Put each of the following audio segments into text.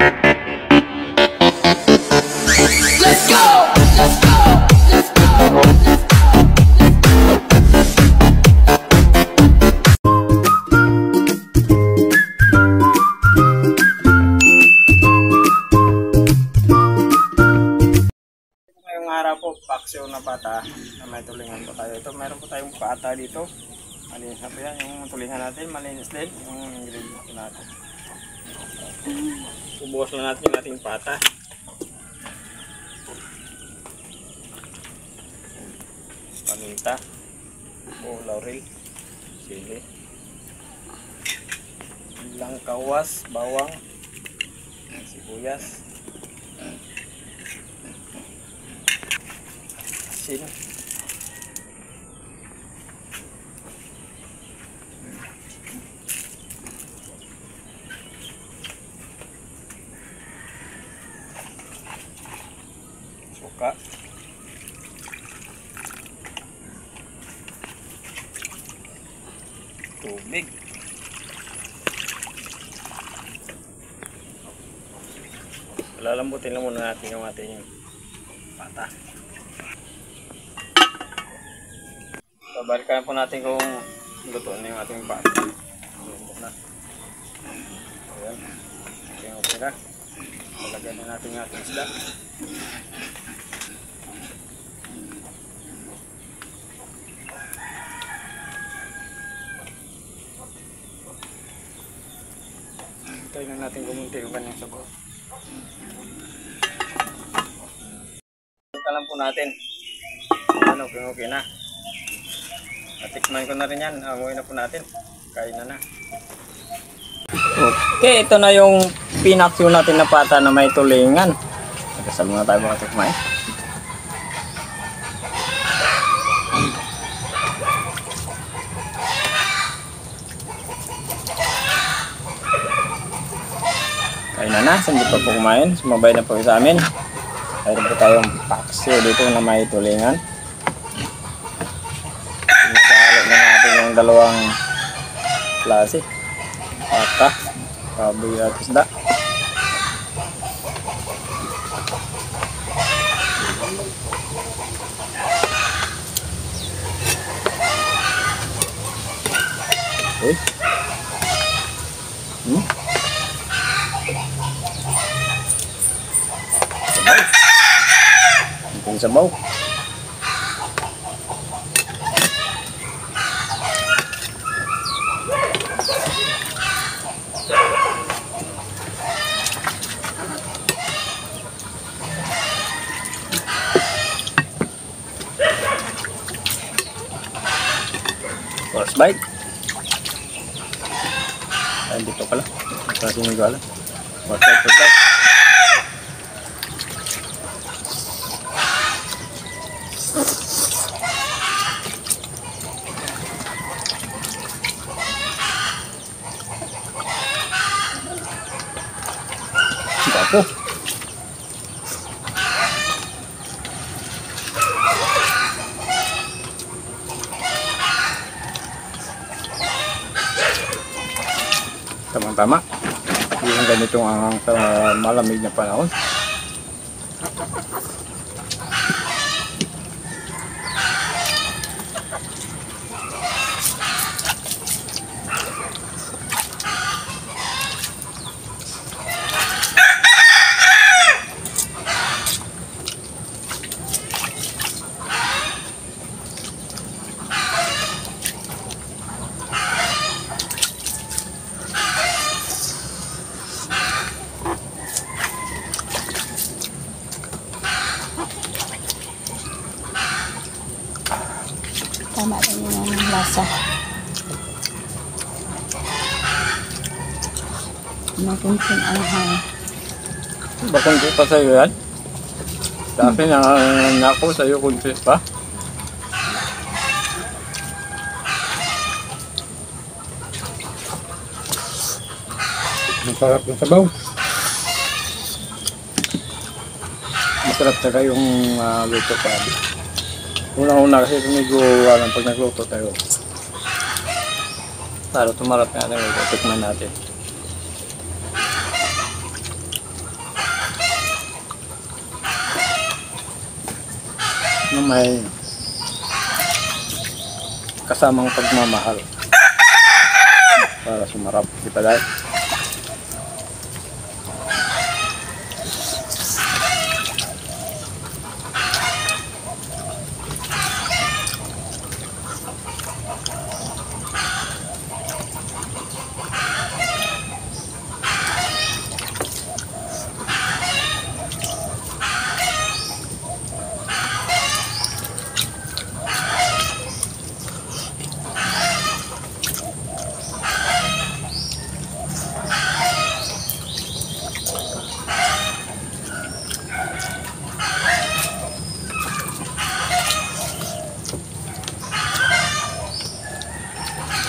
Let's go! Let's go! Let's go! Ngayong araw po, paksiw na bata na may tulingan po tayo. Ito, meron po tayong bata dito. Malinis na po yan. Yung tulingan natin, malinis din. Yung ingredients natin. Ubuhos na natin yung ating pata. Paminta o laurel, sili, ilang kawas, bawang, sibuyas, asin, suka, tubig, lalambutin lang muna natin yung ating pata. Babalikan po natin kung luto na yung ating pata. Luto na. Ayan. Okay na. Lalagyan na natin yung ating isda. Tayo na natin gumunti yung kanyang sabaw. Ito lang po natin. Ano, okay na. Natikman ko na rin yan. Amoy na po natin. Kain na na. Okay, ito na yung pinaksyo natin na pata na may tulingan. Kasama na tayo mga tikman. Kain na, hindi pa po kumain. Sumabay na po sa amin. Mayroon po tayong paksiw dito na may tulingan. Pinasahalo na natin yung dalawang klase. Pata, baboy at isda. Okay. Sabaw. First bite. Ay, dito pala. Kasi may gala. First bite. Ako. Tama-tama. Yung ganitong ang malamig na panahon. Tama rin yung lasa. Makunting anghang. Bakit pa sa'yo yan? Sa akin na ako, sa'yo kunti pa. Masarap yung sabaw. Masarap talaga yung luto pa. Una-una kasi medyo pag nagluto tayo. Lalo tumarap natin, tikman natin. na may kasamang pagmamahal para sumarap, di ba dahil?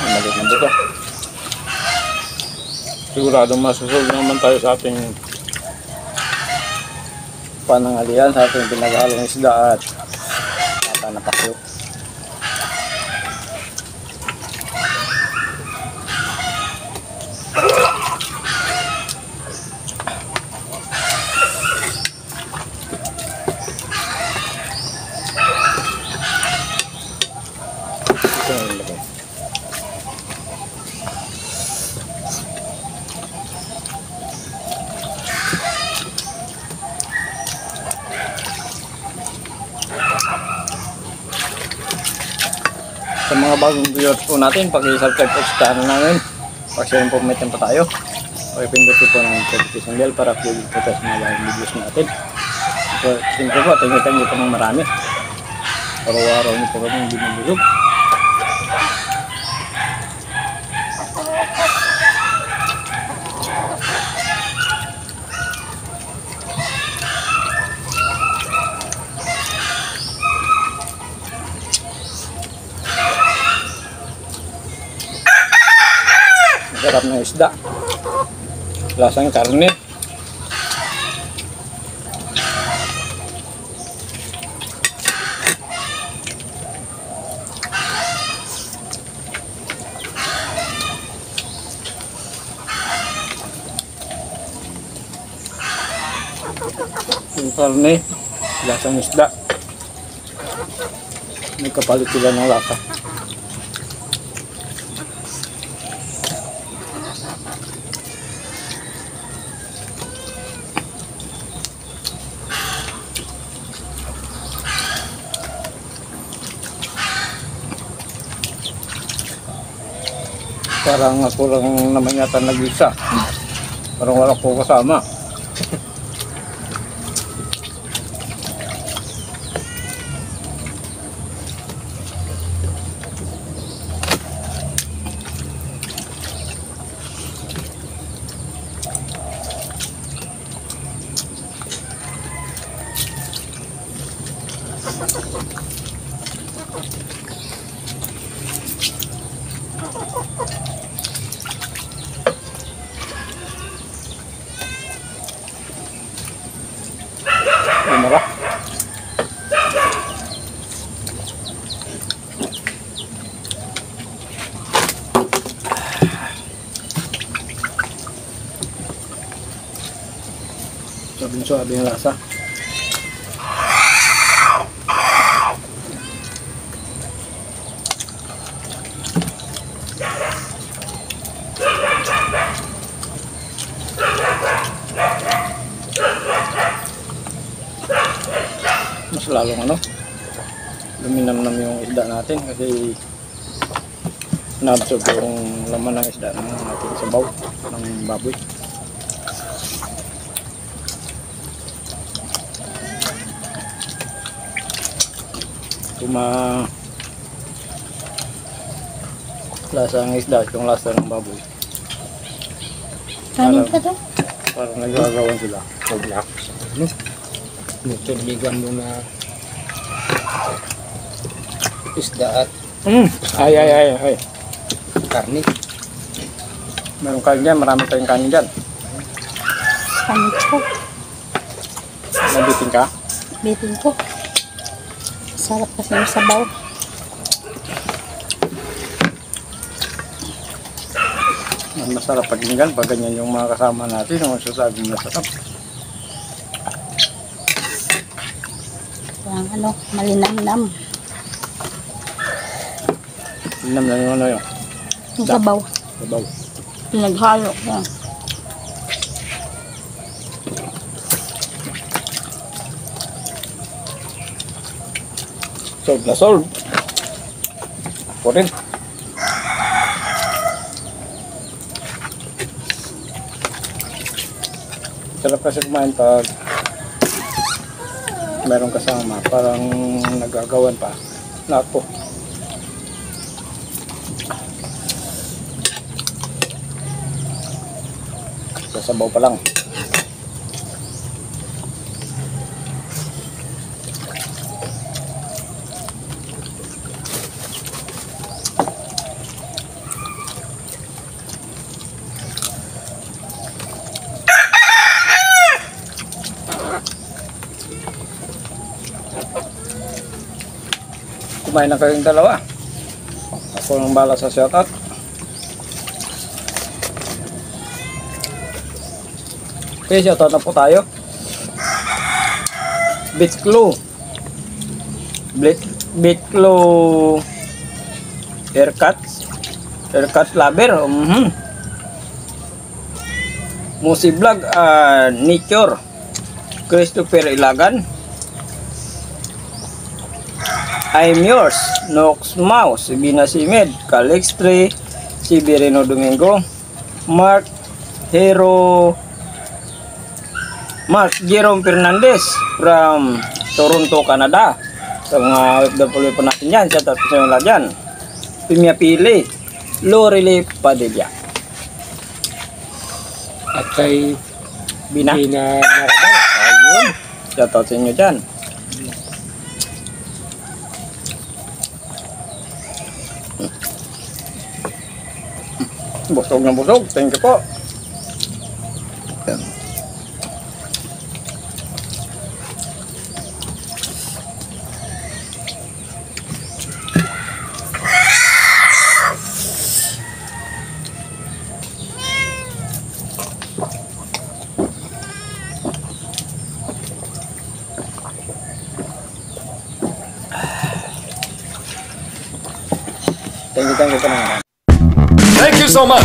Maliit na buto. Sigurado masusunod naman tayo sa ating panangalian, sa ating pinaghalong isda at mata na pakyo. Ito na yung lagay. Sa mga bagong viewers po natin, pag-subscribe po sa channel namin. Pag-share po, may tempo tayo. Pag-pindutin po ng notification bell para upload po tayo sa mga bagong videos natin. So, siyempre po, thank you po ng marami. Araw-araw niyo po kami binubulog. Sarap na isda. Lasang karne. Yung karne, lasang isda. May kapalit sila ng lasa. Parang ako lang naman yata nag-isa. Parang wala ko kasama. Marah. Suabe yung lasa. Mas lalong luminam-nam yung isda natin kasi na-absorb yung laman ng isda ng ating sabaw ng baboy. Lasa ng isda at yung lasa ng baboy. Kanin ka daw? Parang nagagawan sila. Black. Nagtuligan mo na isda at Ay. karne. Meron kanin dyan, marami tayong kanin dyan. Kanin ko. Nabitin ka? Bitin ko. Sarap kasi yung sabaw. Masarap pakinggan pag ganyan yung mga kasama natin, yung masasabing masarap. Parang ano, malinamnam. Inam lang yung ano yun. Yung sabaw. Sabaw. Pinaghalo ko. Solve na solve. Ako rin. Sarap kasi kumain pag meron kasama. Parang nagagawan pa. Nako. Sasabaw pa lang. Kumain na kayong dalawa. Ako nang bala sa shoutout. Okay, shoutout na po tayo. Bitclo. Bitclo Haircut Lover. Musi Vlog, Nature. Christopher Ilagan. I'm yours, Nox Mouse, Bina Simed, Calix 3, si Bireno Domingo, Mark Jerome Fernandez from Toronto, Canada. Sa mga OFW po natin yan, shout out sa inyo lahat dyan. Pimia Pili, Lorele Padilla. At kay Bina, Marabal. ayun, shout out sa inyo dyan. Busog na busog. Thank you po. Thank you po naman. Thank you so much.